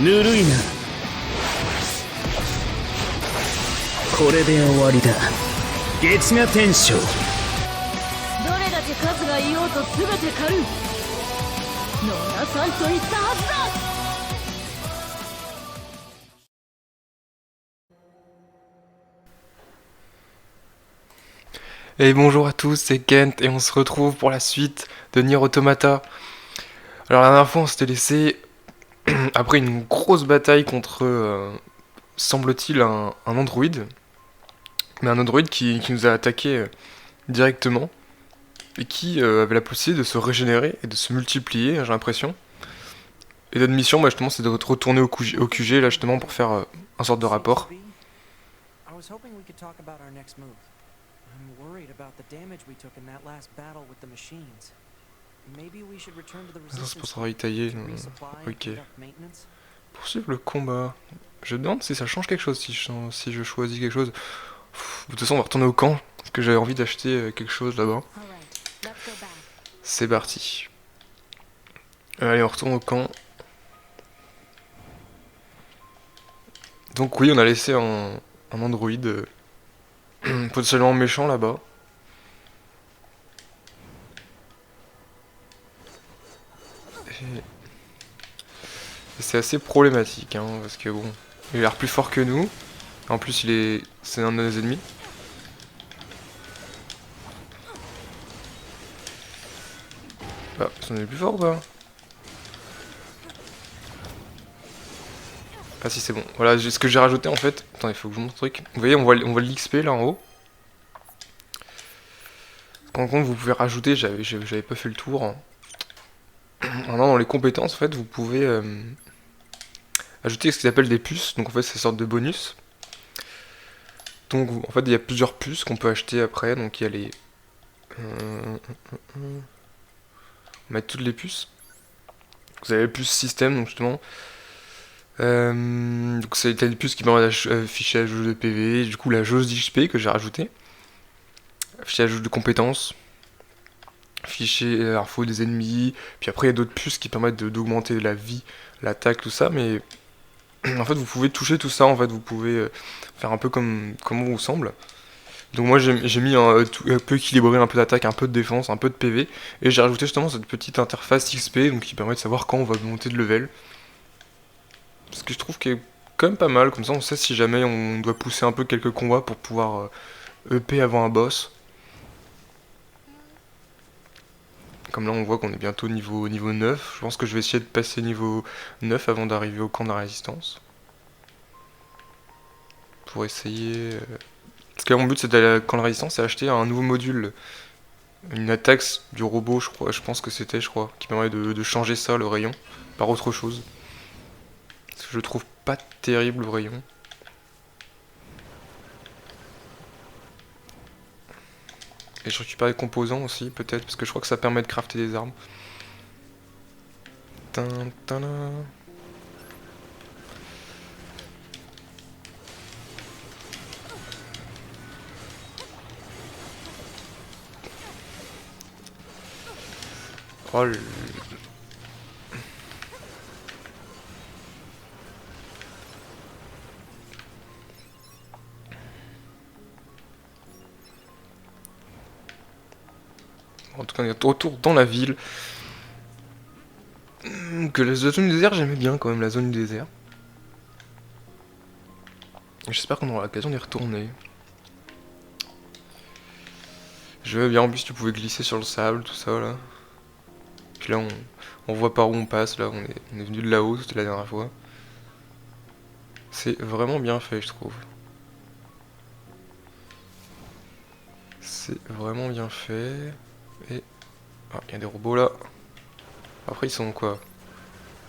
ぬるいな。これで終わりだ。月が天将。どれだけ数がいようと全て狩る。野田さんと言ったはずだ。Et bonjour à tous, c'est Kent et on se retrouve pour la suite de Nier Automata. Alors la dernière fois on s'était laissé après une grosse bataille contre, semble-t-il, un androïde. Mais un androïde qui nous a attaqué directement et qui avait la possibilité de se régénérer et de se multiplier, j'ai l'impression. Et notre mission, bah, justement, c'est de retourner au QG là justement pour faire un sorte de rapport. I was hoping we could talk about our next move. I'm worried about the damage we took in that last battle with the machines. Maybe we should return to the Ça, c'est pour resistance travailler. to resupply and Ok. conduct maintenance. Poursuivre le combat. Je me demande si ça change quelque chose si je choisis quelque chose. De toute façon, on va retourner au camp parce que j'avais envie d'acheter quelque chose là-bas. C'est parti. Allez, on retourne au camp. Donc oui, on a laissé un androïde potentiellement méchant là-bas. Et c'est assez problématique, hein, parce que bon, il a l'air plus fort que nous. En plus, c'est un de nos ennemis. Ah, c'en est plus fort ou pas? Ah si, c'est bon. Voilà, ce que j'ai rajouté en fait. Attends, il faut que je montre un truc. Vous voyez, on voit l'XP là en haut. En compte, vous pouvez rajouter, j'avais pas fait le tour. Maintenant, dans les compétences, en fait, vous pouvez ajouter ce qu'ils appellent des puces. Donc en fait, c'est une sorte de bonus. Donc en fait, il y a plusieurs puces qu'on peut acheter après. Donc il y a les... on va mettre toutes les puces. Vous avez les puces système, donc justement. Donc c'est des puces qui permettent d'afficher la jauge de PV, du coup la jauge d'XP que j'ai rajouté, afficher la jauge de compétences, afficher l'info des ennemis, puis après il y a d'autres puces qui permettent d'augmenter la vie, l'attaque, tout ça, mais en fait vous pouvez toucher tout ça, en fait vous pouvez faire un peu comme on vous semble. Donc moi j'ai mis un peu équilibré, un peu d'attaque, un peu de défense, un peu de PV, et j'ai rajouté justement cette petite interface XP donc qui permet de savoir quand on va monter de level. Parce que je trouve qu'elle est quand même pas mal, comme ça on sait si jamais on doit pousser un peu quelques combats pour pouvoir EP avant un boss. Comme là on voit qu'on est bientôt niveau 9, je pense que je vais essayer de passer niveau 9 avant d'arriver au camp de la résistance. Pour essayer... Parce que mon but c'est d'aller au camp de la résistance et acheter un nouveau module. Une attaque du robot, je pense que c'était, qui permet de changer ça, le rayon, par autre chose. Parce que je le trouve pas terrible le rayon. Et je récupère des composants aussi, peut-être, parce que je crois que ça permet de crafter des armes. Oh le... En tout cas, on est de retour dans la ville. Que la zone du désert, j'aimais bien quand même la zone du désert. J'espère qu'on aura l'occasion d'y retourner. Je vais bien, en plus tu pouvais glisser sur le sable, tout ça là. Puis là on voit par où on passe, là on est venu de là-haut, c'était la dernière fois. C'est vraiment bien fait je trouve. C'est vraiment bien fait. Et... Ah, il y a des robots là. Après ils sont quoi?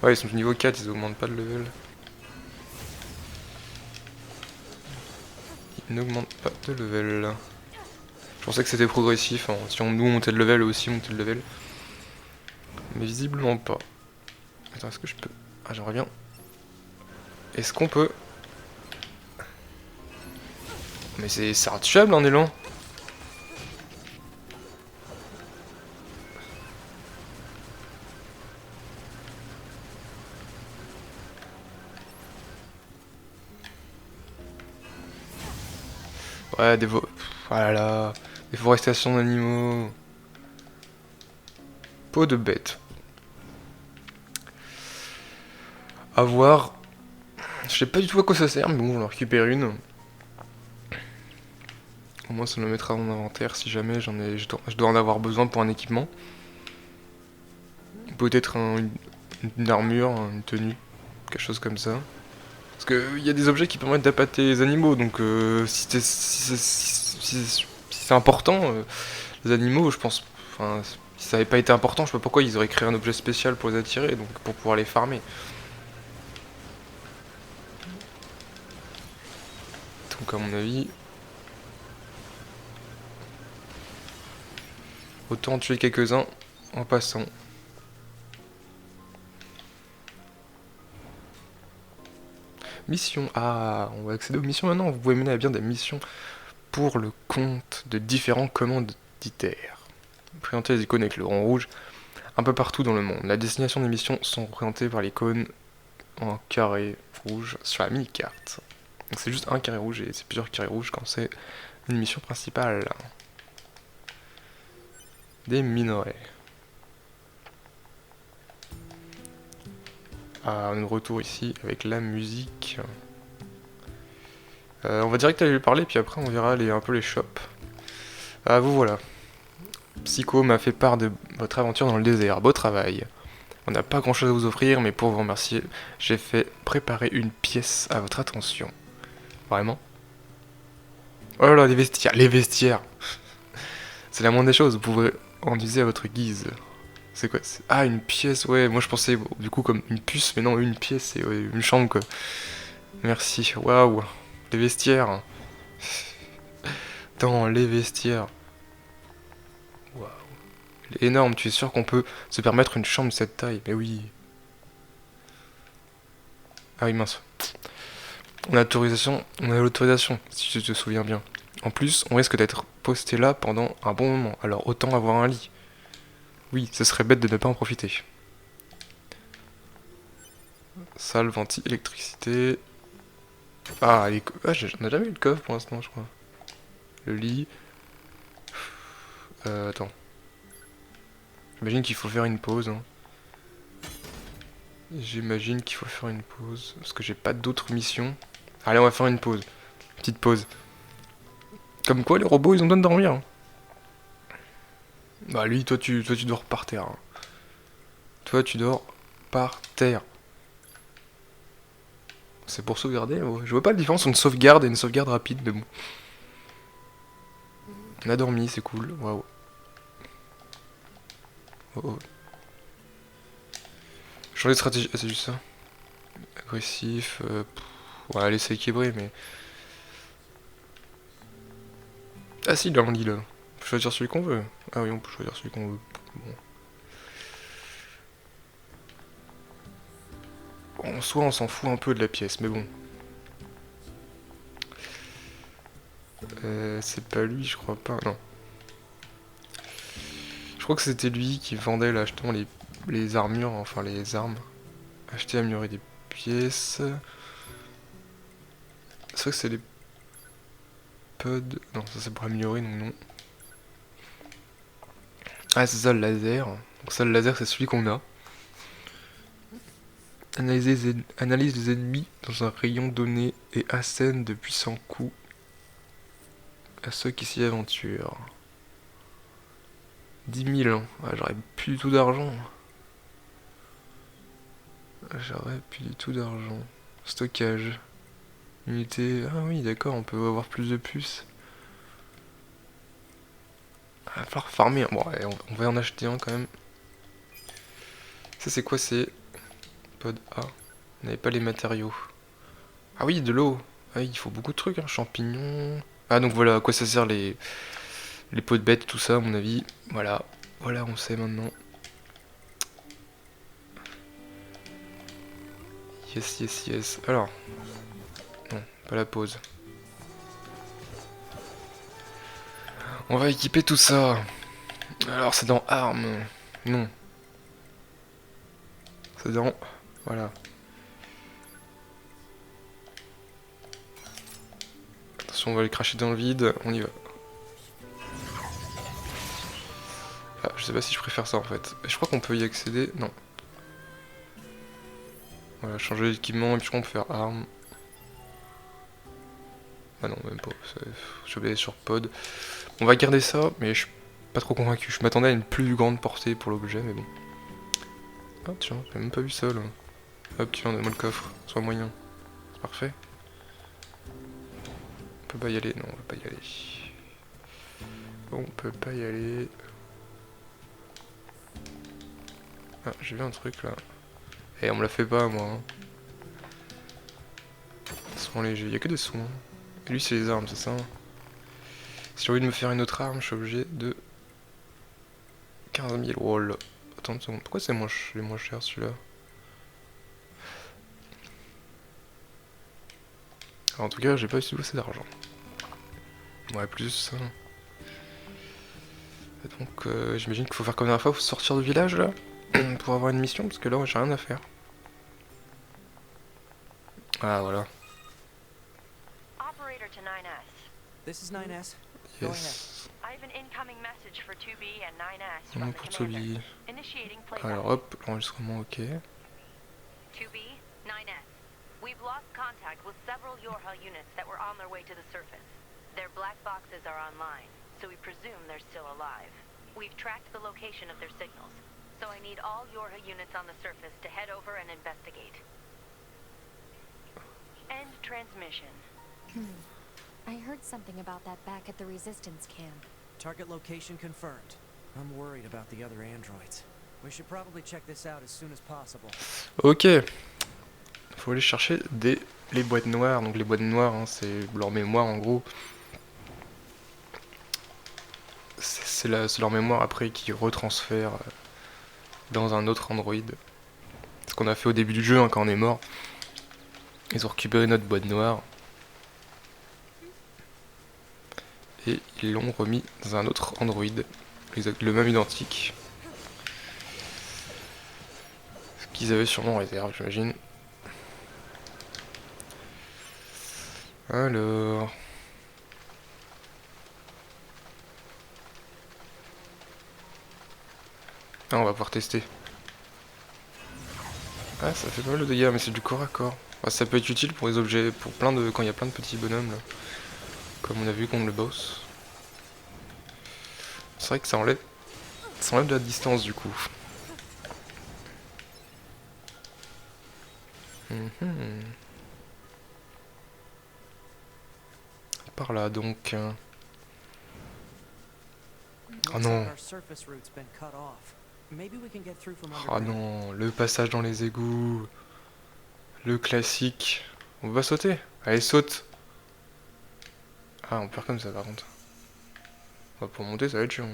Ouais, ils sont du niveau 4, ils augmentent pas de level. Ils n'augmentent pas de level. Je pensais que c'était progressif, hein. Si nous on montait de level, eux aussi monter de level. Mais visiblement pas. Attends, est-ce que je peux... Ah, j'aimerais bien. Est-ce qu'on peut... Mais c'est intouchable un élan. Ouais, voilà, déforestation d'animaux. Peau de bête. À voir. Je sais pas du tout à quoi ça sert, mais bon, j'en récupère une. Au moins, ça me mettra dans mon inventaire si jamais je dois en avoir besoin pour un équipement. Peut-être une armure, une tenue, quelque chose comme ça. Parce qu'il y a des objets qui permettent d'appâter les animaux, donc si c'est important, les animaux, je pense. Enfin, si ça n'avait pas été important, je sais pas pourquoi ils auraient créé un objet spécial pour les attirer, donc pour pouvoir les farmer. Donc à mon avis, autant en tuer quelques-uns en passant. Mission. Ah, on va accéder aux missions maintenant. Vous pouvez mener à bien des missions pour le compte de différents commanditaires. Présenter les icônes avec le rond rouge un peu partout dans le monde. La destination des missions sont représentées par l'icône en carré rouge sur la mini-carte. Donc c'est juste un carré rouge et c'est plusieurs carrés rouges quand c'est une mission principale. Des minerais. Ah, on est de retour ici avec la musique. On va direct aller lui parler, puis après on verra un peu les shops. Ah, vous voilà. Psycho m'a fait part de votre aventure dans le désert. Beau travail. On n'a pas grand chose à vous offrir, mais pour vous remercier, j'ai fait préparer une pièce à votre attention. Vraiment? Oh là là, les vestiaires. Les vestiaires. C'est la moindre des choses, vous pouvez en user à votre guise. C'est quoi? Ah, une pièce, ouais. Moi je pensais du coup comme une puce, mais non, une pièce, c'est ouais, une chambre quoi. Merci, waouh. Les vestiaires. Dans les vestiaires. Waouh. Il est énorme, tu es sûr qu'on peut se permettre une chambre de cette taille? Mais oui. Ah oui, mince. On a l'autorisation, si tu te souviens bien. En plus, on risque d'être posté là pendant un bon moment, alors autant avoir un lit. Oui, ce serait bête de ne pas en profiter. Salle, venti, électricité. Ah, j'en ai jamais eu de coffre pour l'instant, je crois. Le lit. Attends. J'imagine qu'il faut faire une pause. Hein. J'imagine qu'il faut faire une pause. Parce que j'ai pas d'autres missions. Allez, on va faire une pause. Petite pause. Comme quoi, les robots, ils ont besoin de dormir. Hein. Bah, lui, toi, tu dors par terre. Hein. Toi, tu dors par terre. C'est pour sauvegarder. Ouais. Je vois pas la différence entre une sauvegarde et une sauvegarde rapide, mais bon. On a dormi, c'est cool. Waouh. Oh, oh. Changer de stratégie. Ah, c'est juste ça. Agressif. Ouais, allez, c'est équilibré, mais. Ah, si, il a un lit là. On peut choisir celui qu'on veut. Ah oui, on peut choisir celui qu'on veut. Bon. En soi, on s'en fout un peu de la pièce, mais bon. C'est pas lui, je crois pas. Non. Je crois que c'était lui qui vendait là, justement les armures, enfin les armes. Acheter, améliorer des pièces. C'est vrai que c'est les pods. Non, ça c'est pour améliorer, donc non. Ah, c'est ça le laser. Donc, ça, le laser, c'est celui qu'on a. Analyse les ennemis dans un rayon donné et assène de puissants coups à ceux qui s'y aventurent. 10 000 ans. Ah, j'aurais plus du tout d'argent. J'aurais plus du tout d'argent. Stockage. Unité. Ah oui, d'accord, on peut avoir plus de puces. Il va falloir farmer. Bon, ouais, on va en acheter un quand même. Ça, c'est quoi? C'est. Pod A. On n'avait pas les matériaux. Ah oui, de l'eau. Ah oui, il faut beaucoup de trucs, hein. Champignons. Ah, donc voilà à quoi ça sert les pots de bêtes, tout ça, à mon avis. Voilà. Voilà, on sait maintenant. Yes, yes, yes. Alors. Non, pas la pause. On va équiper tout ça. Alors, c'est dans armes. Non. C'est dans... Voilà. Attention, on va les cracher dans le vide, on y va. Ah, je sais pas si je préfère ça en fait. Je crois qu'on peut y accéder. Non. Voilà, changer d'équipement et puis on peut faire arme. Ah non, même pas. Je vais aller sur pod. On va garder ça, mais je suis pas trop convaincu. Je m'attendais à une plus grande portée pour l'objet, mais bon. Ah tiens, j'ai même pas vu ça là. Hop, tiens, donne-moi le coffre. Soit moyen. C'est parfait. On peut pas y aller. Non, on peut pas y aller. On peut pas y aller. Ah, j'ai vu un truc là. Eh, on me la fait pas moi. Hein. Soins légers, y a que des soins. Et lui c'est les armes, c'est ça. Si j'ai envie de me faire une autre arme, je suis obligé de 15 000 rolls. Attends une seconde, pourquoi c'est moins cher celui-là? En tout cas, j'ai pas eu assez d'argent. Ouais, plus. Et donc, j'imagine qu'il faut faire comme la dernière fois, il faut sortir du village là pour avoir une mission, parce que là, j'ai rien à faire. Ah, voilà. Operator to 9S. This is 9S. Go ahead. Yes. I have an incoming message for 2B and 9S from Non, the pour commander. Toby. Initiating playback. Alors hop, l'enregistrement, ok. 2B, 9S. We've lost contact with several Yorha units that were on their way to the surface. Their black boxes are online, so we presume they're still alive. We've tracked the location of their signals, so I need all Yorha units on the surface to head over and investigate. End transmission. I heard something about that back at the resistance camp. Target location confirmed. I'm worried about the other androids. We should probably check this out as soon as possible. Ok. Faut aller chercher les boîtes noires. Donc les boîtes noires, hein, c'est leur mémoire en gros. C'est leur mémoire après qui retransfère dans un autre Android. Ce qu'on a fait au début du jeu hein, quand on est mort. Ils ont récupéré notre boîte noire. Et ils l'ont remis dans un autre Android. Le même identique. Ce qu'ils avaient sûrement en réserve, j'imagine. Alors... Ah, on va pouvoir tester. Ah, ça fait pas mal de dégâts, mais c'est du corps à corps. Ah, ça peut être utile pour les objets, pour quand il y a plein de petits bonhommes là. Comme on a vu contre le boss. C'est vrai que ça enlève de la distance du coup. Par là donc. Oh non. Oh non, le passage dans les égouts. Le classique. On va sauter. Allez, saute. Ah, on perd comme ça par contre. Pour monter, ça va être chiant.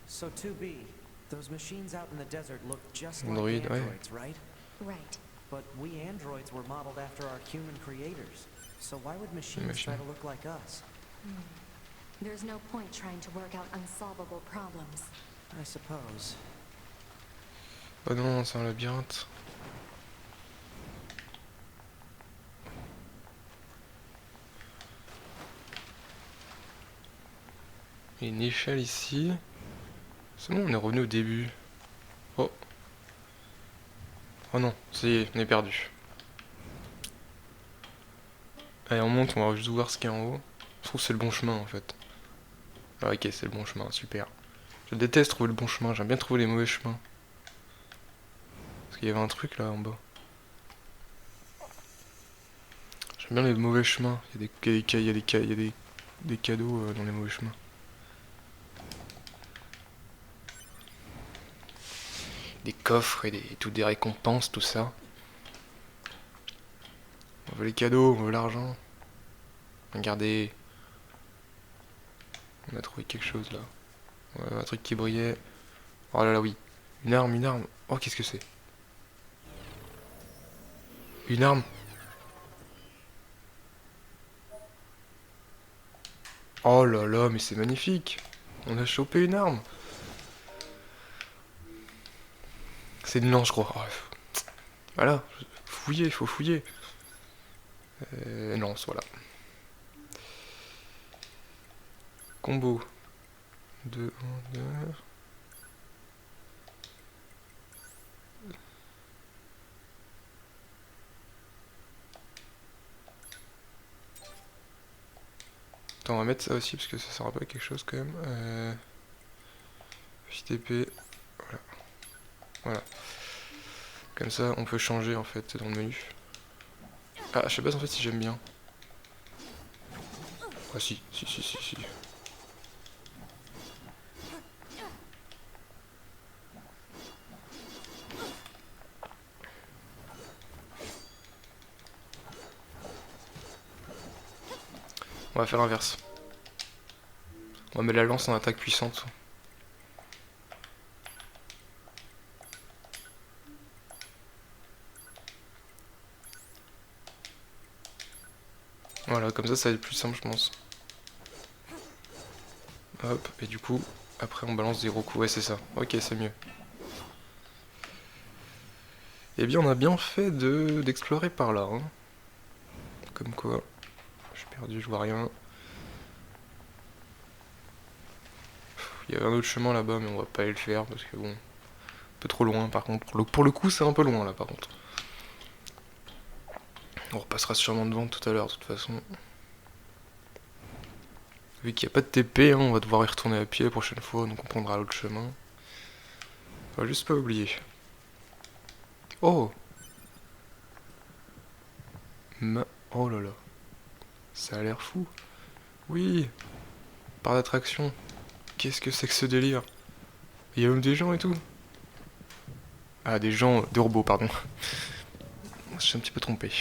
So 2B, those machines out in the desert look just like Android, ouais. androids, right? Right. But we androids were modeled after our human creators. So why would machines try to look like us? There's no point trying to work out unsolvable problems. I suppose. Oh non, c'est un labyrinthe. Il y a une échelle ici. C'est bon, on est revenu au début. Oh. Oh non, ça y est, on est perdu. Allez, on monte, on va juste voir ce qu'il y a en haut. Je trouve que c'est le bon chemin en fait. Ah, ok, c'est le bon chemin, super. Je déteste trouver le bon chemin, j'aime bien trouver les mauvais chemins. Parce qu'il y avait un truc là en bas. J'aime bien les mauvais chemins. Il y a des cadeaux dans les mauvais chemins. Des coffres et toutes des récompenses, tout ça. On veut les cadeaux, on veut l'argent. Regardez. On a trouvé quelque chose là. Ouais, un truc qui brillait. Oh là là, oui. Une arme, une arme. Oh, qu'est-ce que c'est? Une arme. Oh là là, mais c'est magnifique. On a chopé une arme. C'est une lance, je crois. Oh, voilà, fouiller, il faut fouiller. Lance, voilà. Combo. 2, 1, 2. Attends, on va mettre ça aussi parce que ça sert un peu à quelque chose quand même. JTP. Voilà. Voilà. Comme ça, on peut changer en fait dans le menu. Ah, je sais pas en fait si j'aime bien. Ah si. On va faire l'inverse. On va mettre la lance en attaque puissante. Voilà, comme ça va être plus simple je pense. Hop, et du coup, après on balance des gros coups. Ouais, c'est ça. Ok, c'est mieux. Eh bien, on a bien fait d'explorer par là. Hein. Comme quoi. Je suis perdu, je vois rien. Il y avait un autre chemin là-bas, mais on va pas aller le faire parce que bon. Un peu trop loin par contre. Pour le coup, c'est un peu loin là par contre. On repassera sûrement devant tout à l'heure de toute façon. Vu qu'il n'y a pas de TP, hein, on va devoir y retourner à pied la prochaine fois, donc on prendra l'autre chemin. On va juste pas oublier. Oh! Oh là là. Ça a l'air fou. Oui! Par d'attraction. Qu'est-ce que c'est que ce délire? Il y a même des gens et tout. Ah, des gens, des robots, pardon. Je suis un petit peu trompé.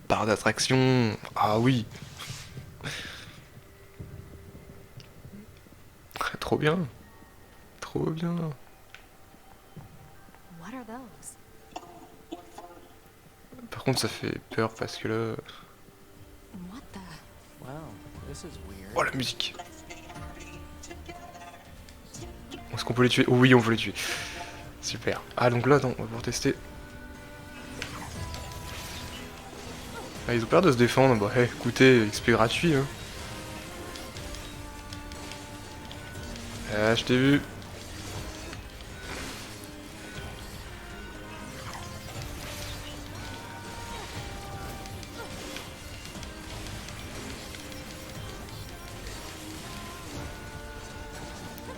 Par d'attraction. Ah oui. Trop bien. Trop bien. What are those? Par contre, ça fait peur parce que là... What the? Wow, this is weird. Oh, la musique. Est-ce qu'on peut les tuer? Oh, oui, on peut les tuer. Super. Ah, donc là, attends, on va pouvoir tester. Ah, ils ont peur de se défendre. Bah, hey, écoutez, XP gratuit, hein. Ah, je t'ai vu.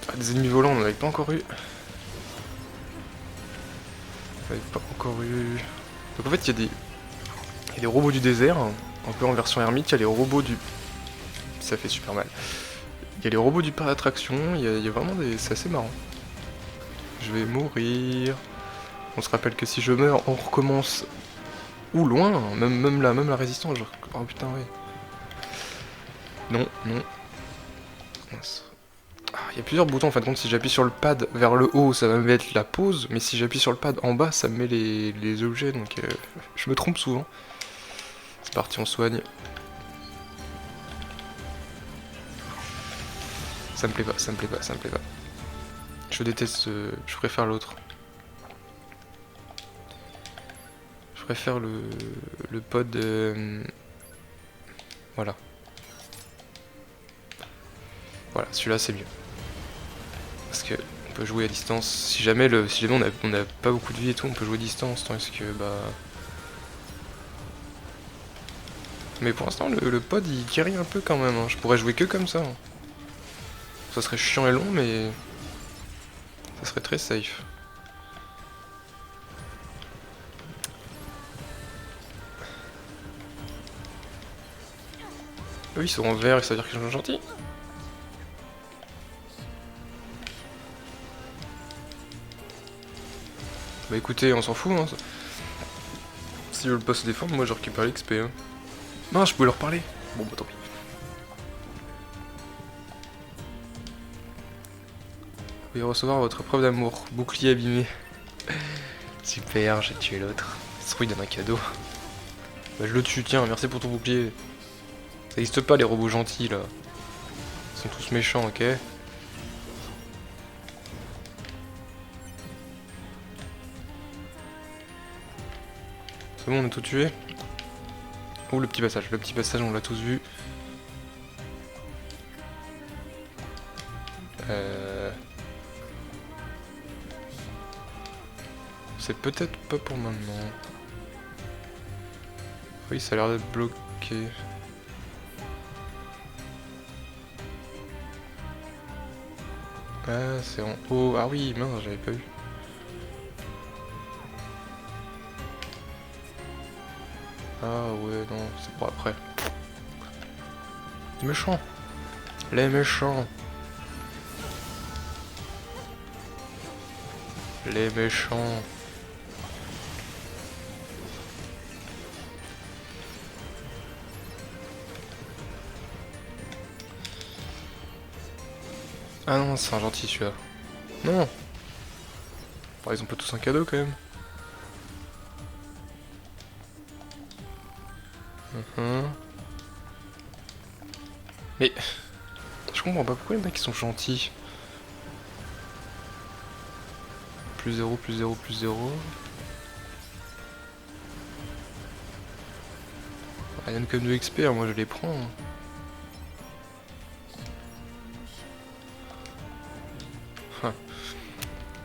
Ah, des ennemis volants, on n'en avait pas encore eu. On n'avait pas encore eu. Donc en fait, il y a des robots du désert, un peu en version ermite. Il y a les robots du. Ça fait super mal. Il y a les robots du parc d'attraction. Il y a vraiment des. C'est assez marrant. Je vais mourir. On se rappelle que si je meurs, on recommence. Ou loin, même la résistance. Genre... Oh putain, ouais. Non. Mince. Il y a plusieurs boutons en fin de compte. Si j'appuie sur le pad vers le haut, ça va me mettre la pause, mais si j'appuie sur le pad en bas, ça me met les objets, donc je me trompe souvent. C'est parti, on soigne. Ça me plaît pas. Je déteste je préfère l'autre. Je préfère le pod... Voilà. Voilà, celui-là c'est mieux. Parce que on peut jouer à distance. Si jamais on a pas beaucoup de vie et tout, on peut jouer à distance. Tandis que bah. Mais pour l'instant le pod il guérit un peu quand même. Hein. Je pourrais jouer que comme ça. Hein. Ça serait chiant et long, mais ça serait très safe. Eux ils sont en vert et ça veut dire qu'ils sont gentils. Bah écoutez, on s'en fout, hein. S'ils veulent pas se défendre, moi je récupère l'XP. Hein. Non, je pouvais leur parler. Bon, bah tant pis. Veuillez recevoir votre preuve d'amour. Bouclier abîmé. Super, j'ai tué l'autre. Ça se trouve, il donne un cadeau. Bah je le tue, tiens, merci pour ton bouclier. Ça existe pas les robots gentils là. Ils sont tous méchants, ok. C'est bon, on a tout tué. Oh, le petit passage. Le petit passage, on l'a tous vu. C'est peut-être pas pour maintenant. Oui, ça a l'air d'être bloqué. Ah, c'est en haut. Ah oui, mince, j'avais pas vu. Ah ouais, non, c'est pour après. Les méchants. Les méchants. Les méchants. Ah non, c'est un gentil celui-là. Non. Par exemple, tous un cadeau quand même. Mais je comprends pas pourquoi les mecs ils sont gentils. Plus 0, plus 0, plus 0. Rien que 2 XP, hein, moi je les prends.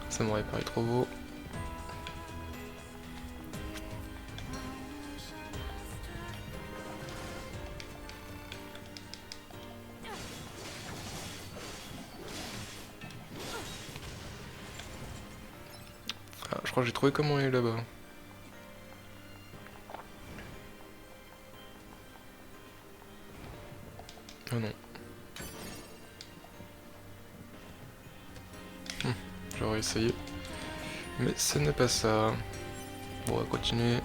Ça m'aurait paru trop beau. Ah, je crois que j'ai trouvé comment aller là-bas. Oh non. J'aurais essayé. Mais ce n'est pas ça. Bon, on va continuer.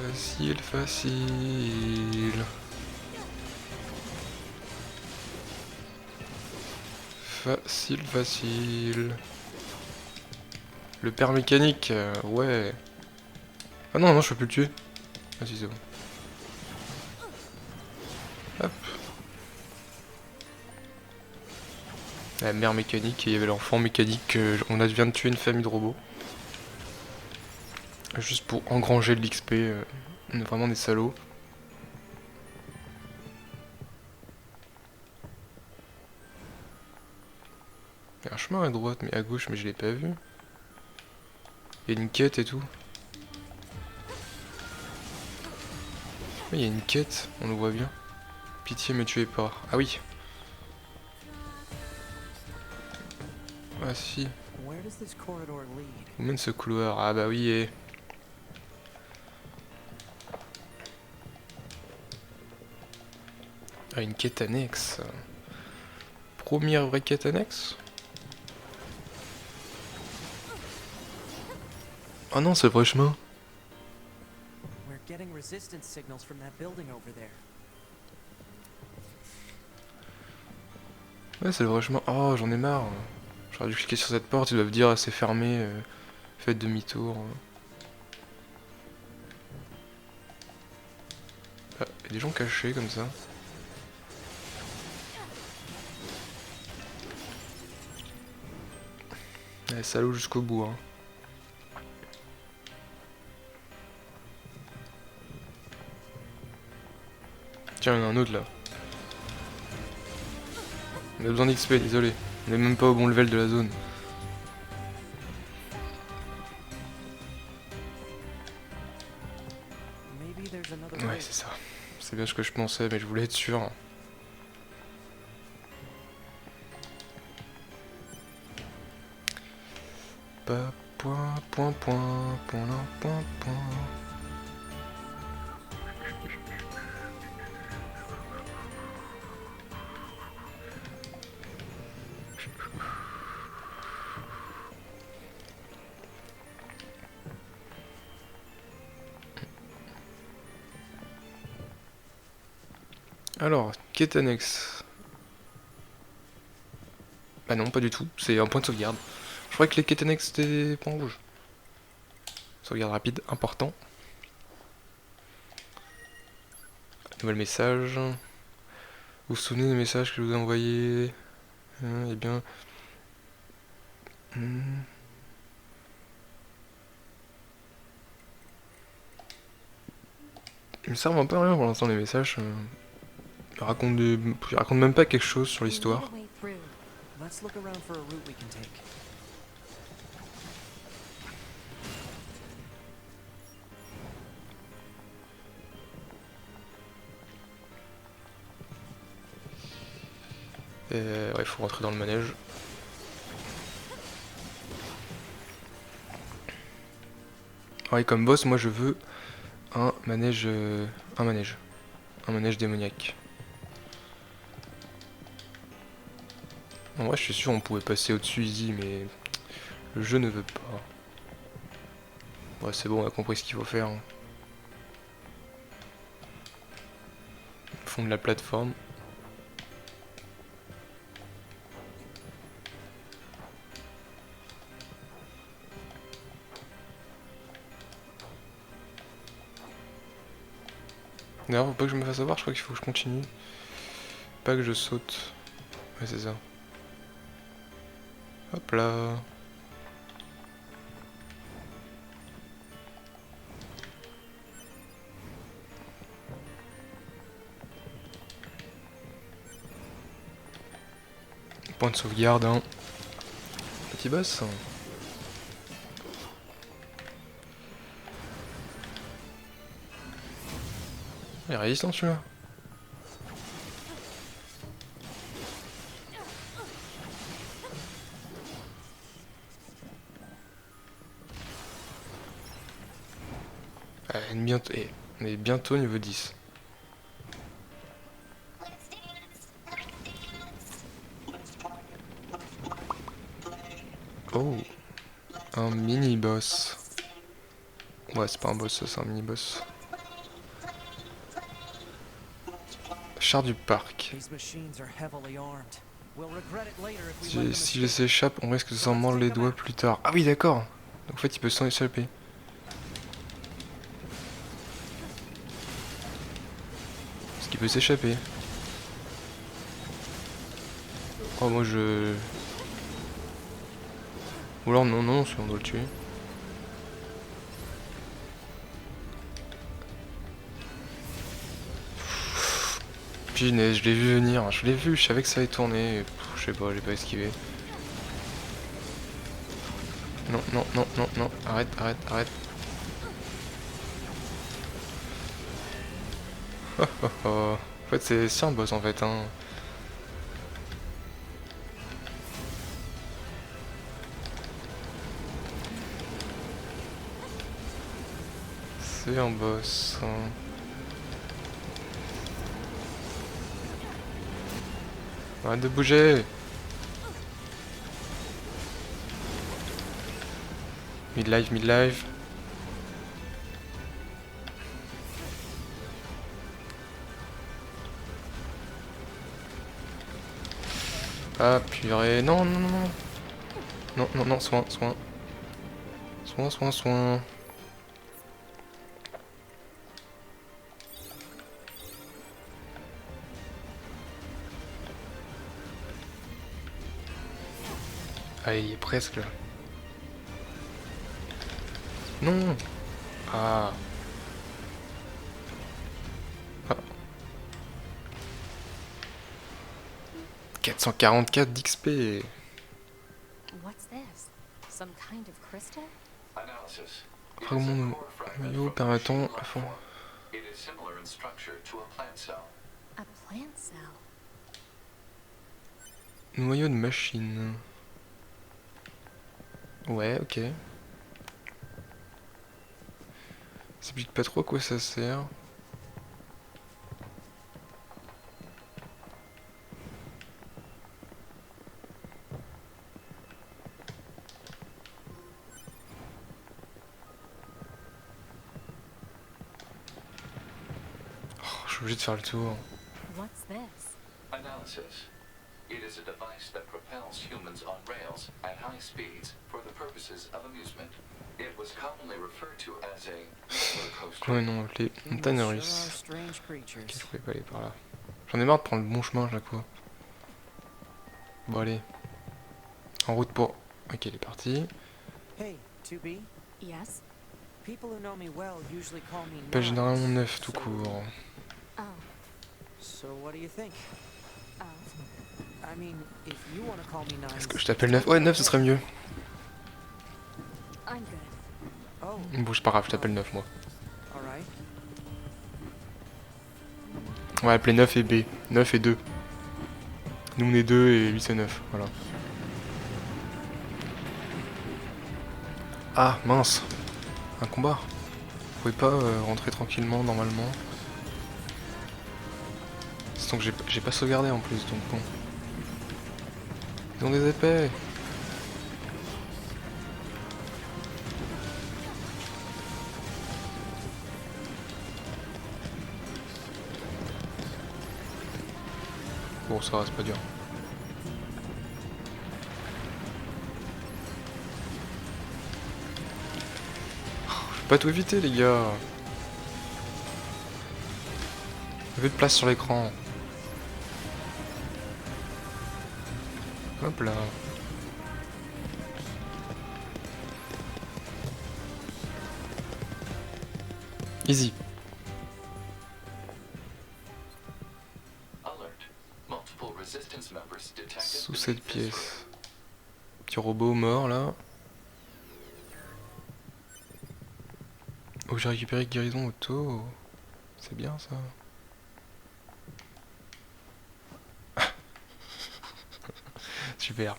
Facile, facile. Facile, facile. Le père mécanique, ouais. Ah non, non, je peux plus le tuer. Ah si, c'est bon. Hop. La mère mécanique, et il y avait l'enfant mécanique. On vient de tuer une famille de robots. Juste pour engranger de l'XP. On est vraiment des salauds. Il y a un chemin à droite, mais à gauche, mais je l'ai pas vu. Il y a une quête et tout. Oui, il y a une quête, on le voit bien. Pitié, me tuez pas. Ah oui. Ah si. Où mène ce couloir? Ah bah oui, et... Ah, une quête annexe. Première vraie quête annexe? Ah non, c'est le vrai chemin. Ouais, c'est le vrai chemin. Oh, j'en ai marre. J'aurais dû cliquer sur cette porte, ils doivent dire c'est fermé, faites demi-tour. Ah, il y a des gens cachés comme ça. Ouais, salaud jusqu'au bout, hein. Tiens, il y en a un autre là. On a besoin d'XP, désolé. On est même pas au bon level de la zone. Ouais, c'est ça. C'est bien ce que je pensais, mais je voulais être sûr. Pas point, point, point, point, là, point, point. Alors, quête annexe. Bah non, pas du tout, c'est un point de sauvegarde. Je croyais que les Ketenex c'était point rouge. Sauvegarde rapide, important. Nouvel message. Vous vous souvenez des messages que je vous ai envoyés? Eh bien... Ils me servent un peu à rien pour l'instant les messages. Ils racontent même pas quelque chose sur We need l'histoire. a way through. Let's look around for a route we can take. Ouais, faut rentrer dans le manège. Ouais, comme boss, moi je veux un manège, un manège démoniaque. En vrai, je suis sûr on pouvait passer au-dessus easy, mais le jeu ne veut pas. Ouais, c'est bon, on a compris ce qu'il faut faire. Hein. Fond de la plateforme. D'ailleurs, faut pas que je me fasse avoir, je crois qu'il faut que je continue. Pas que je saute. Ouais, c'est ça. Hop là. Point de sauvegarde, hein. Petit boss. Il est résistant celui-là. On est bientôt niveau 10. Oh, un mini-boss. Ouais, c'est pas un boss, ça, c'est un mini-boss. Char du parc. These machines are heavily armed. We'll regret it later if we let them Si je escape. s'échappe, on risque de s'en mordre les doigts plus tard. Ah oui, d'accord. Donc en fait, il peut s'en échapper. Parce qu'il peut s'échapper. Oh, moi je... Ou alors non, non, si on doit le tuer. Punaise, je l'ai vu venir, je l'ai vu, je savais que ça allait tourner. Je sais pas, j'ai pas esquivé. Non, non, non, non, non, arrête, arrête, arrête. Oh, oh, oh. En fait, c'est un boss en fait, hein. C'est un boss. Hein. Arrête de bouger. Mid-life, mid-life. Ah purée, non, non, non, non. Non, non, non, soin, soin. Soin, soin, soin. Ah, il est presque là. Non. Ah. Ah. 444 d'XP. What's this? Some kind of crystal? Analysis. It is a Fragment core de fragment noyau from the permettant machine à life fond. form. It is similar in structure to a plant cell. A plant cell. Noyau de machine. Ouais, ok. Ça explique pas trop à quoi ça sert. Oh, je suis obligé de faire le tour. What's this? Analysis. It is a device that propels humans on rails at high speeds for the purposes of amusement. It was commonly referred to as a roller coaster. Ouais, non, les montagnes Sure are russes. strange Ok, creatures. je pouvais pas aller par là. J'en ai marre de prendre le bon chemin à chaque fois. Bon, allez. En route pour. Ok, il est parti. Hey, 2B. Yes? People who know me well usually call me Pas Nines, généralement neuf tout so- court. Oh. So what do you think? Oh. I mean, if you want to call me Nines. Est-ce que je t'appelle neuf? Ouais, neuf ce serait mieux. I'm good. Oh, Bon, c'est pas grave, je t'appelle neuf moi. alright. On va appeler 9 et B. 9 et 2. Nous on est 2 et lui c'est 9. Voilà. Ah mince. Un combat. Vous pouvez pas rentrer tranquillement normalement. C'est donc j'ai pas sauvegardé en plus donc bon. Ils ont des épées. Bon ça va, c'est pas dur. Je peux pas tout éviter les gars. Il y avait de place sur l'écran. Hop là. Easy. Alert. Multiple resistance members detected Sous beneath cette this pièce. Petit robot mort là. Oh, j'ai récupéré guérison auto. C'est bien ça. Super.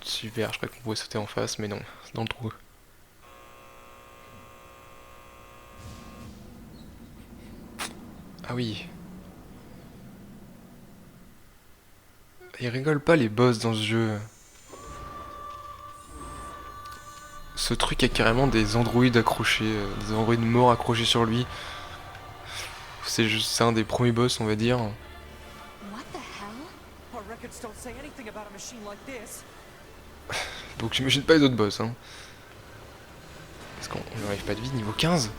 Super, je crois qu'on pouvait sauter en face, mais non, c'est dans le trou. Ah oui. Ils rigolent pas les boss dans ce jeu. Ce truc a carrément des androïdes accrochés, des androïdes morts accrochés sur lui. C'est un des premiers boss, on va dire. What the hell? Our records don't say anything about a machine like this. Donc j'imagine pas les autres boss, hein. Parce qu'on n'arrive pas de vie niveau 15.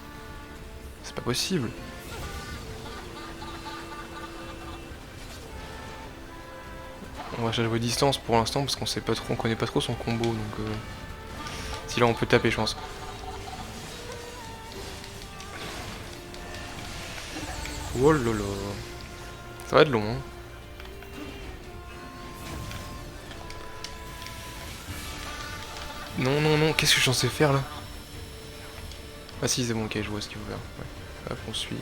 C'est pas possible. On va jouer distance pour l'instant parce qu'on sait pas trop, on connaît pas trop son combo donc si là on peut taper je pense. Oh lolo. Ça va être long hein. Non non non, qu'est-ce que je suis censé faire là? Ah si c'est bon, ok je vois ce qu'il veut faire. Ouais. Hop on suit.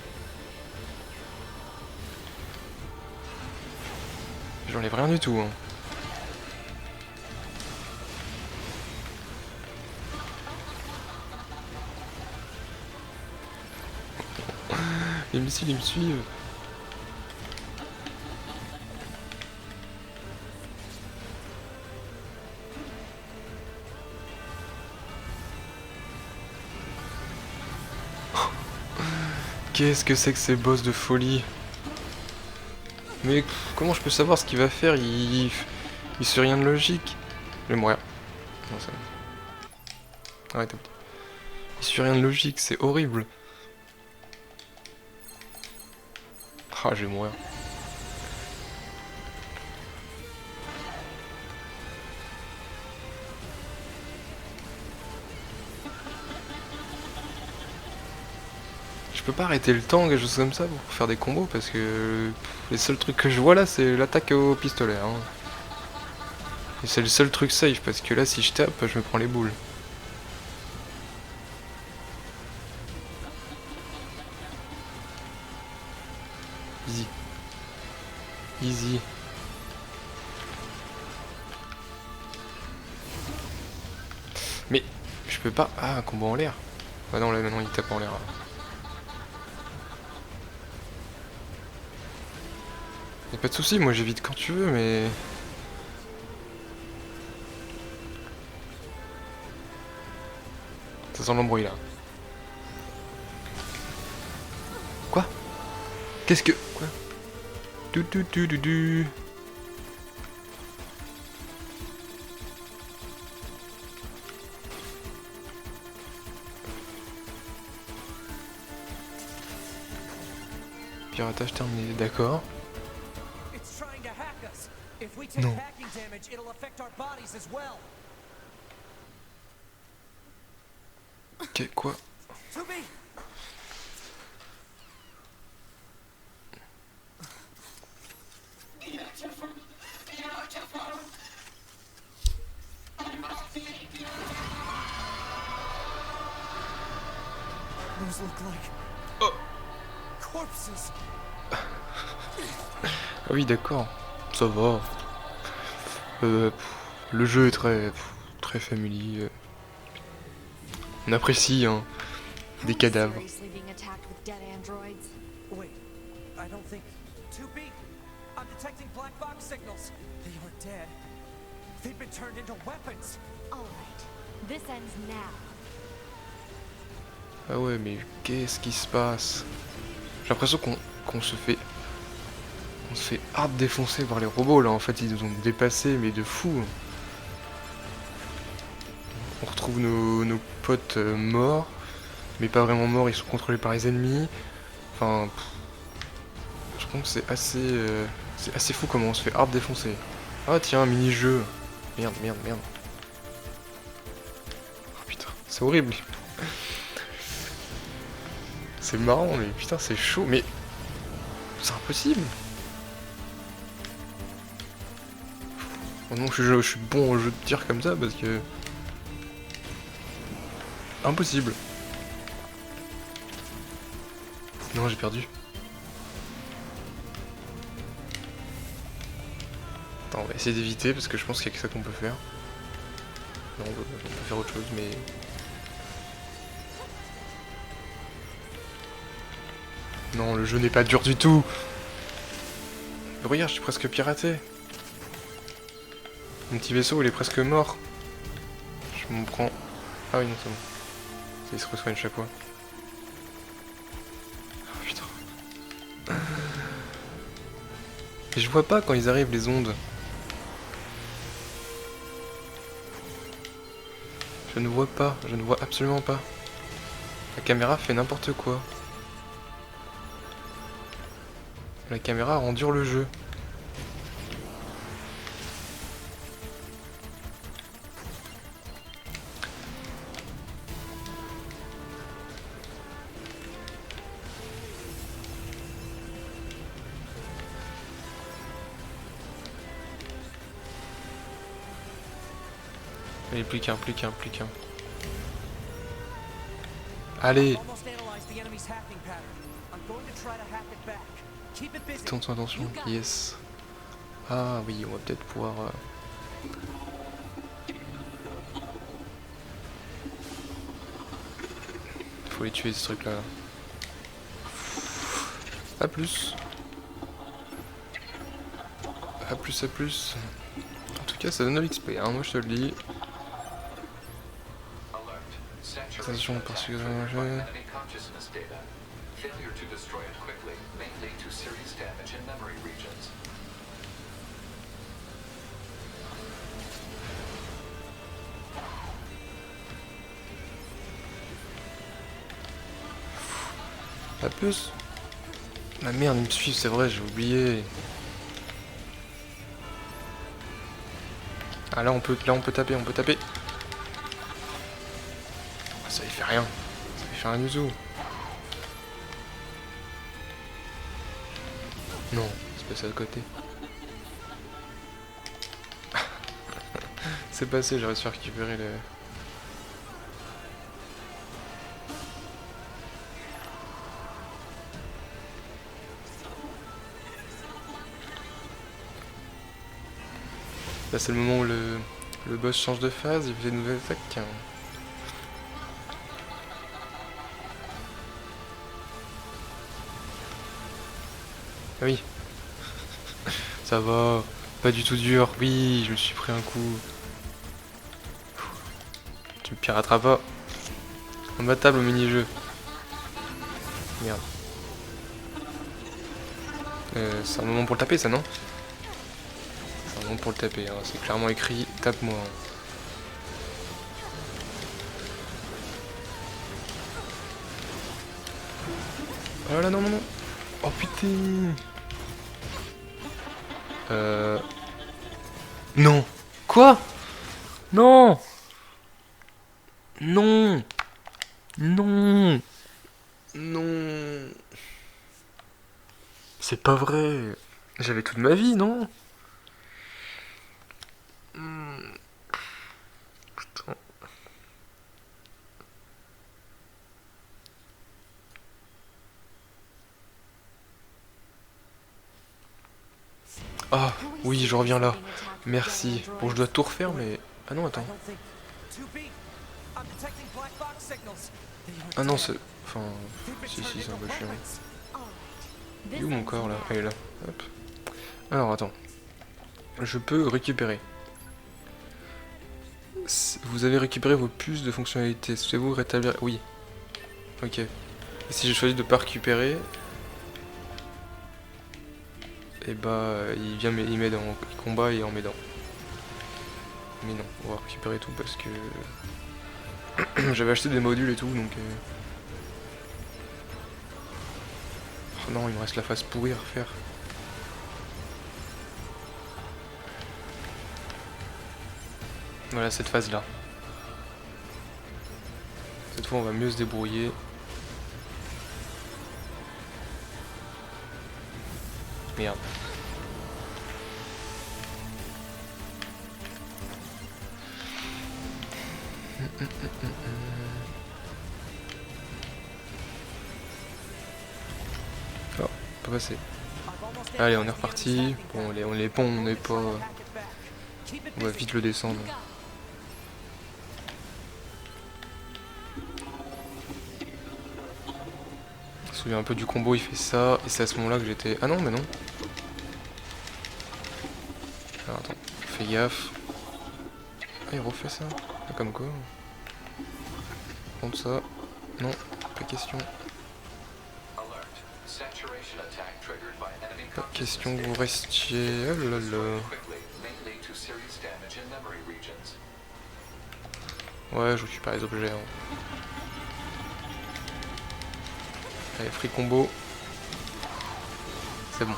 J'enlève rien du tout hein. Les missiles ils me suivent. Qu'est-ce que c'est que ces boss de folie? Mais comment je peux savoir ce qu'il va faire? Il suit rien de logique. Je vais mourir. Non, ça... Arrête. Il suit rien de logique, c'est horrible. Ah, je vais mourir. Je peux pas arrêter le temps, quelque chose comme ça, pour faire des combos, parce que les seuls trucs que je vois là, c'est l'attaque au pistolet. Hein. Et c'est le seul truc safe, parce que là, si je tape, je me prends les boules. Easy. Easy. Mais, je peux pas... Ah, un combo en l'air. Ah non, là, maintenant, il tape en l'air. Y'a pas de soucis, moi j'évite quand tu veux, mais... Ça sent l'embrouille là. Quoi? Qu'est-ce que... Quoi? Du. Piratage terminé, d'accord. It's trying to hack us. If we take No. hacking damage, it'll affect our bodies as well. Ok, quoi? To be. Those look like corpses. Ah oui, d'accord. Ça va. Le jeu est très familier. On apprécie, hein. Des cadavres. Seriously being attacked with dead androids? Wait, I don't think. 2B, I'm detecting black box signals. They are dead. They've been turned into weapons. Alright, this ends now. Ah ouais, mais qu'est-ce qui se passe? J'ai l'impression qu'on se fait... On se fait hard défoncer par les robots, là. En fait, ils nous ont dépassés, mais de fou. On retrouve nos potes morts, mais pas vraiment morts, ils sont contrôlés par les ennemis. Enfin... je pense que c'est assez fou comment on se fait hard défoncer. Ah tiens, un mini-jeu. Merde. Oh putain, c'est horrible. C'est marrant, mais putain, c'est chaud, mais... c'est impossible. Heureusement que je suis bon au jeu de tir comme ça, parce que... impossible. Non, j'ai perdu. Attends, on va essayer d'éviter, parce que je pense qu'il y a que ça qu'on peut faire. Non, on peut faire autre chose, mais... non, le jeu n'est pas dur du tout. Mais regarde, je suis presque piraté. Mon petit vaisseau, il est presque mort. Je m'en prends... ah oui, non, c'est bon. Il se resoigne chaque fois. Oh putain. Et je vois pas quand ils arrivent, les ondes. Je ne vois pas, je ne vois absolument pas. La caméra fait n'importe quoi. La caméra endure le jeu. Allez, plus qu'un. Allez, Almost analyzed the enemy's hacking pattern. I'm going to try to hack it back. Keep it busy. attention, yes. Ah oui, on va peut-être pouvoir... faut les tuer ces trucs là. A plus. A plus. En tout cas, ça donne de l'XP, hein, moi je te le dis. Attention, parce que... Enemy consciousness data. Failure to destroy it quickly may lead to serious damage in memory regions. A plus. Ah merde, ils me suivent, c'est vrai, j'ai oublié. Ah là on peut taper, Ah, ça lui fait rien. Ça lui fait rien du tout. Non, c'est passé à côté. C'est passé, j'ai réussi à récupérer le... Là c'est le moment où le boss change de phase, il fait de nouvelles attaques. Ah oui. Ça va. Pas du tout dur. Oui, je me suis pris un coup. Tu me pirateras pas. Imbattable au mini-jeu. Merde. C'est un moment pour le taper, ça, non? C'est un moment pour le taper, hein. C'est clairement écrit « tape-moi hein. ». Oh là, non, non, non. Oh putain. Non. Quoi? Non. Non. Non. Non. C'est pas vrai. J'avais toute ma vie, non? Putain. Ah, oui, je reviens là. Merci. Bon, je dois tout refaire, mais... Ah non, attends. Ah non, c'est... Enfin... Si, c'est un peu chiant. Il est où mon corps, là? Elle est là. Hop. Alors, attends. Je peux récupérer. Vous avez récupéré vos puces de fonctionnalité. Souhaitez-vous rétablir... Oui. Ok. Et si j'ai choisi de pas récupérer... Et bah, il vient il m'aide en combat et en m'aidant. Mais non, on va récupérer tout parce que... J'avais acheté des modules et tout, donc... Oh non, il me reste la phase pourrie à refaire. Voilà, cette phase-là. Cette fois, on va mieux se débrouiller. Merde. Oh, pas passé. Allez, on est reparti. Bon, les ponts, on n'est pas... On va vite le descendre. Je me souviens un peu du combo, il fait ça. Et c'est à ce moment-là que j'étais... Ah non, mais non. Alors attends, fais gaffe. Ah, il refait ça. Ah, comme quoi. Contre ça. Non, pas question. Pas question que vous restiez... Oh là là. Ouais, je récupère les objets. Hein. Allez, free combo. C'est bon.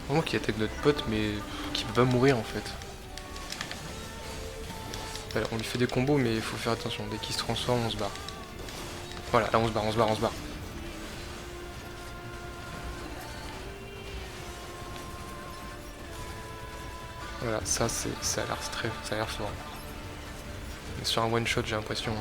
Vraiment qui attaque notre pote mais qui peut pas mourir en fait. Voilà, on lui fait des combos mais il faut faire attention, dès qu'il se transforme on se barre. Voilà, là on se barre, on se barre, on se barre. Voilà, ça a l'air très, ça a l'air fort. On est sur un one shot j'ai l'impression.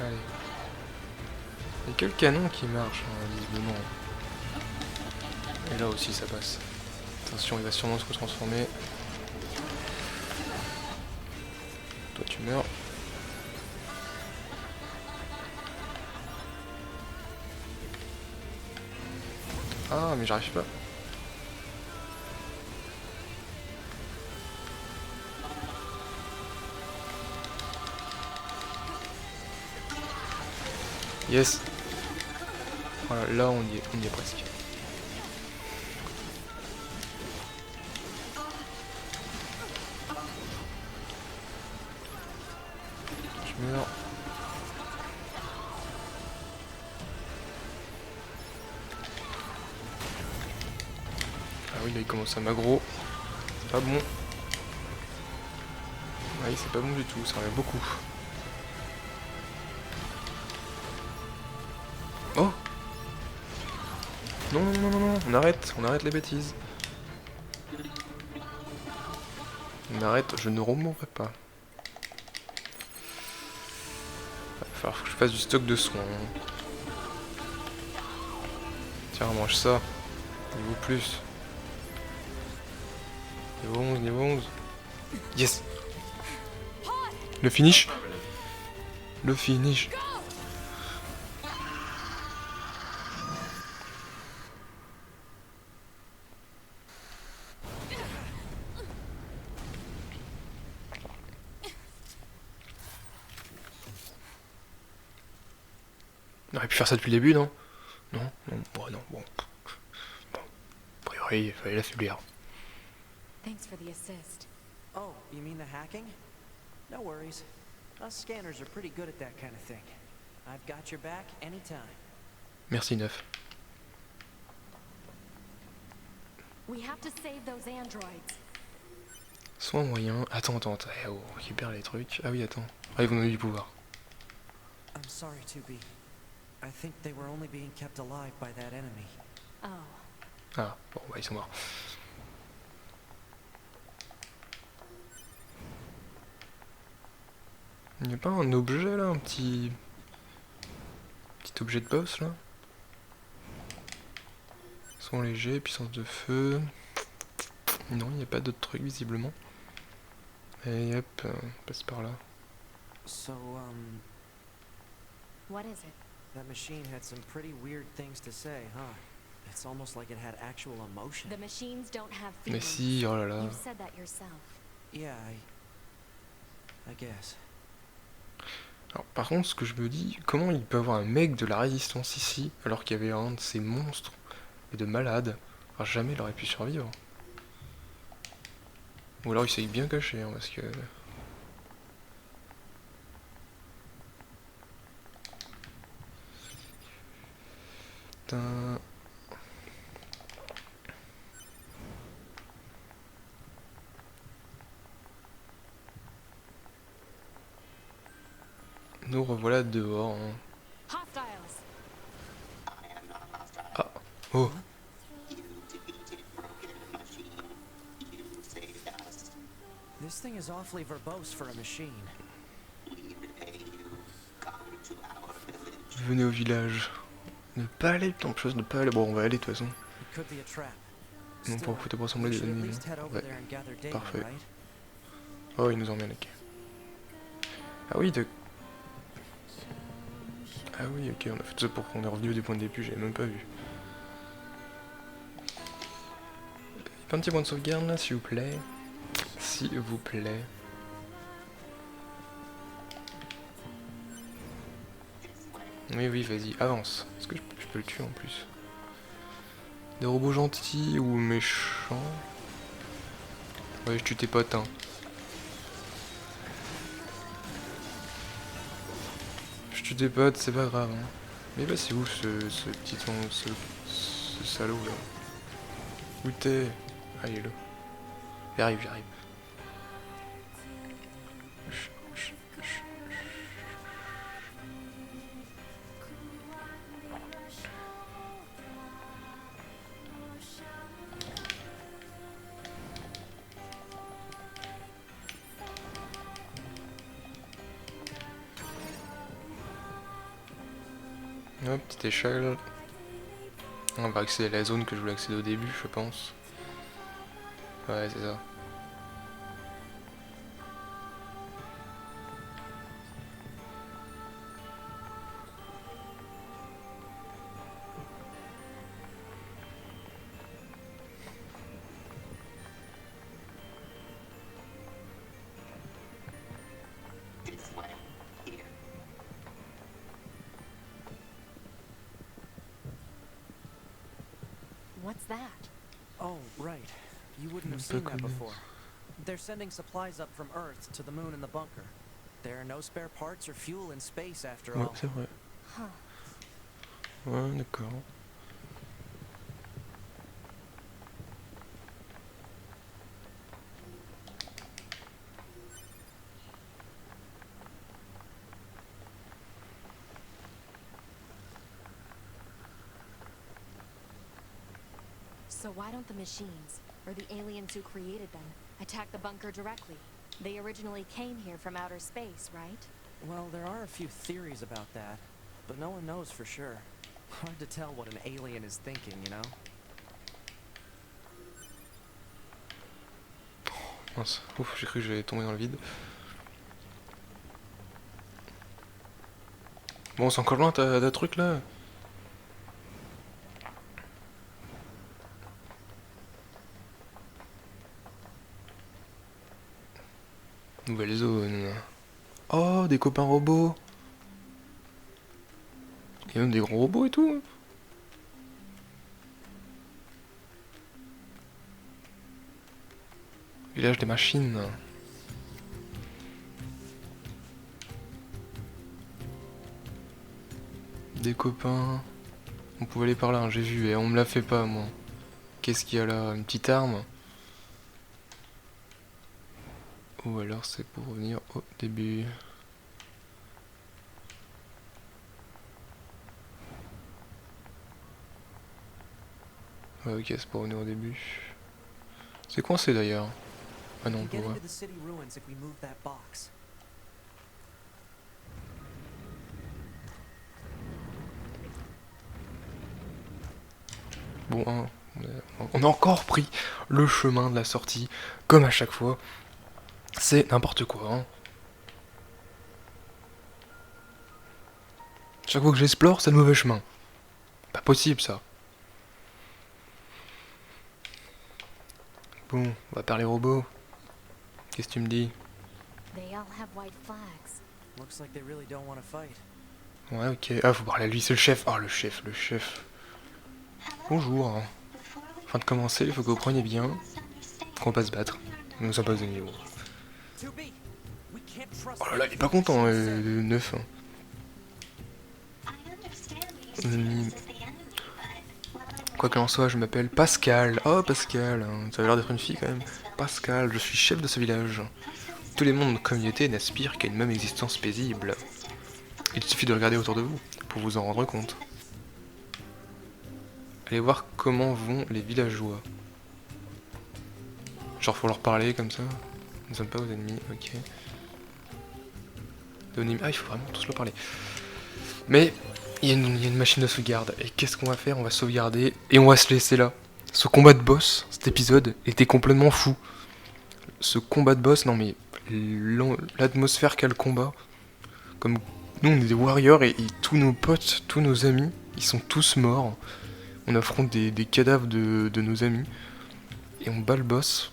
Allez. Il y a que le canon qui marche, hein, visiblement. Et là aussi ça passe. Attention, il va sûrement se retransformer. Toi tu meurs. Ah mais j'arrive pas. Yes. Voilà, là on y est presque. Je meurs. Ah oui, là il commence à m'aggro. C'est pas bon. Oui, c'est pas bon du tout, ça enlève beaucoup. Oh! Non, non, non, non, non, on arrête les bêtises. On arrête, je ne remourrai pas. Il va falloir que je fasse du stock de soins. Tiens, mange ça. Niveau plus. Niveau 11, niveau 11. Yes! Le finish! Le finish! On aurait pu faire ça depuis le début, non? Non, non, bon, non, bon. Bon. A priori, il fallait l'affaiblir. Thanks for the assist. Oh, you mean the hacking? No worries. Us scanners are pretty good at that kind of thing. I've got your back anytime. Merci, Neuf. We have to save those androids. Soin moyen. Attends, oh, on récupère les trucs. Ah oui, attends. Ah, ils vont donner du pouvoir. I'm sorry, 2B. I think they were only being kept alive by that enemy. Oh. Ah, bon, bah, ils sont morts. Il n'y a pas un objet là, un petit objet de boss là? Soin léger, puissance de feu. Non, il n'y a pas d'autres trucs visiblement. Et hop, on passe par là. So, What is it? that machine had some pretty weird things to say, huh? It's almost like it had actual emotion. The machines don't have Mais feelings. si, oh là là. You've said that yourself. Yeah, I guess. Alors, par contre, ce que je me dis, comment il peut avoir un mec de la résistance ici, alors qu'il y avait un de ces monstres et de malades? Enfin, jamais il aurait pu survivre. Ou alors il s'est bien caché, hein, parce que... Putain... Nous revoilà dehors. Hein. Hostiles. Ah, oh. This thing is awfully verbose for a machine. Venez au village. Ne pas aller, tant de choses, ne pas aller. Bon, on va aller de toute façon. It could be a trap. Non, Still, pour foutre pour we ressembler des should at ennemis. least head over Ouais, there and gather data, parfait. right? Oh, il nous emmène, ok. Ah oui, de... Ah oui, ok, on a fait ça pour qu'on est revenu des points de début, j'avais même pas vu. Pas un petit point de sauvegarde là, s'il vous plaît. S'il vous plaît. Oui, oui, vas-y, avance. Est-ce que je peux le tuer en plus? Des robots gentils ou méchants? Ouais, je tue tes potes, hein. Je tue tes potes, c'est pas grave, hein. Mais bah, c'est où ce petit ce salaud là? Où t'es? Ah, il est là. J'arrive, j'arrive. Hop, petite échelle. On va accéder à la zone que je voulais accéder au début, je pense. Ouais, c'est ça. What's that? Oh, right. You wouldn't have seen that before. They're sending supplies up from Earth to the moon and the bunker. There are no spare parts or fuel in space after Ouais, all. c'est vrai. Huh. Ouais, d'accord. So why don't the machines, or the aliens who created them, attack the bunker directly? They originally came here from outer space, right? Well, there are a few theories about that, but no one knows for sure. Hard to tell what an alien is thinking, you know? Mince, ouf, j'ai cru que j'allais tomber dans le vide. Bon, c'est encore loin ta truc là. Nouvelle zone. Oh, des copains robots. Il y a même des gros robots et tout. Village des machines. Des copains. On pouvait aller par là, hein, j'ai vu, et on me la fait pas moi. Qu'est-ce qu'il y a là? Une petite arme? Ou alors c'est pour revenir au début. Ouais, ok, c'est pour revenir au début. C'est coincé d'ailleurs. Ah non, on We peut get voir. into the city ruins if we move that box. Bon, hein, on a encore pris le chemin de la sortie, comme à chaque fois. C'est n'importe quoi, hein. Chaque fois que j'explore, c'est le mauvais chemin. Pas possible ça. Bon, on va parler robots. Qu'est-ce que tu me dis? They all have white flags. Looks like they really don't want to fight. Ouais, ok. Ah, faut parler à lui, c'est le chef. Ah, le chef. Bonjour. Afin de commencer, il faut que vous preniez bien qu'on va pas se battre. Nous ne sommes pas aux ennemis. 2B, we can't trust Oh là là, il est pas content, neuf. Hein. Quoi qu'il en soit, je m'appelle Pascal. Oh, Pascal, hein, ça a l'air d'être une fille quand même. Pascal, je suis chef de ce village. Tous les membres de notre communauté n'aspirent qu'à une même existence paisible. Il suffit de regarder autour de vous pour vous en rendre compte. Allez voir comment vont les villageois. Genre faut leur parler comme ça. Nous ne sommes pas aux ennemis, ok. Ah, il faut vraiment tous leur parler. Mais il y a une machine de sauvegarde. Et qu'est-ce qu'on va faire? On va sauvegarder et on va se laisser là. Ce combat de boss, cet épisode, était complètement fou. Ce combat de boss, non mais l'atmosphère qu'a le combat. Comme nous on est des warriors et tous nos potes, tous nos amis, ils sont tous morts. On affronte des cadavres de nos amis. Et on bat le boss.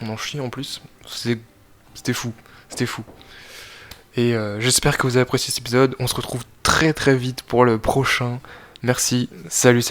On en chie en plus. C'était fou. C'était fou. Et j'espère que vous avez apprécié cet épisode. On se retrouve très très vite pour le prochain. Merci. Salut.